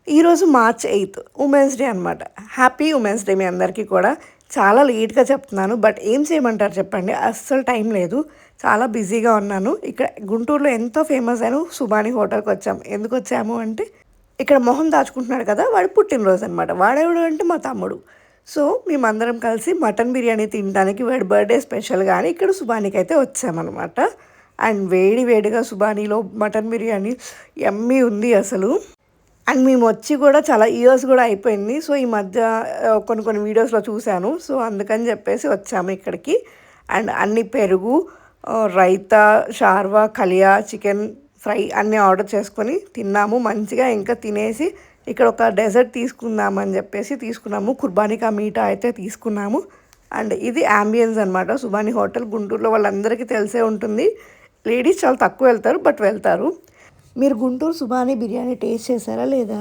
ఈరోజు March 8 women's day అనమాట. Happy women's day మీ అందరికీ కూడా. చాలా లేట్‌గా చెప్తున్నాను. బట్ ఏం చేయమంటారు చెప్పండి? అస్సలు టైం లేదు. చాలా బిజీగా ఉన్నాను. ఇక్కడ గుంటూరులో ఎంతో ఫేమస్ అయిన సుబానీ హోటల్‌కొచ్చాం. ఎందుకొచ్చాము అంటే, ఇక్కడ మొహం దాచుకుంటున్నాడు కదా! వాడి పుట్టినరోజు అనమాట. వాడెవడు అంటే మా తమ్ముడు. సో, మేమందరం కలిసి మటన్ బిర్యానీ తినడానికి వాడి బర్త్‌డే స్పెషల్‌గా అని ఇక్కడ సుబానీకైతే వచ్చామనమాట. అండ్ వేడి వేడిగా సుబానీలో మటన్ బిర్యానీ యమ్మీ ఉంది అసలు. అండ్ మేమొచ్చి గూడా చాలా ఇయర్స్ గూడా అయిపోయింది. సో, ఈ మధ్య కొన్ని కొన్ని వీడియోస్‌లో చూసాను. సో, అందుకని జెప్పేసి వచ్చాము ఇక్కడికి. అండ్ అన్ని పెరుగు, రైతా, షార్వా, కలియా, చికెన్ ఫ్రై అన్నీ ఆర్డర్ చేసుకొని తిన్నాము మంచిగా. ఇంకా తినేసి ఇక్కడ ఒక డెజర్ట్ తీసుకుందామని జెప్పేసి తీసుకున్నాము. కుర్బానీ కా మీఠా అయితే తీసుకున్నాము. అండ్ ఇది యాంబియన్స్ అనమాట. సుబానీ హోటల్ గుంటూరులో వాళ్ళందరికీ తెలిసే ఉంటుంది. లేడీస్ చాలా తక్కువ వెళ్తారు. బట్ వెళ్తారు. మీరు గుంటూరు సుబానీ బిర్యానీ టేస్ట్ చేశారా లేదా?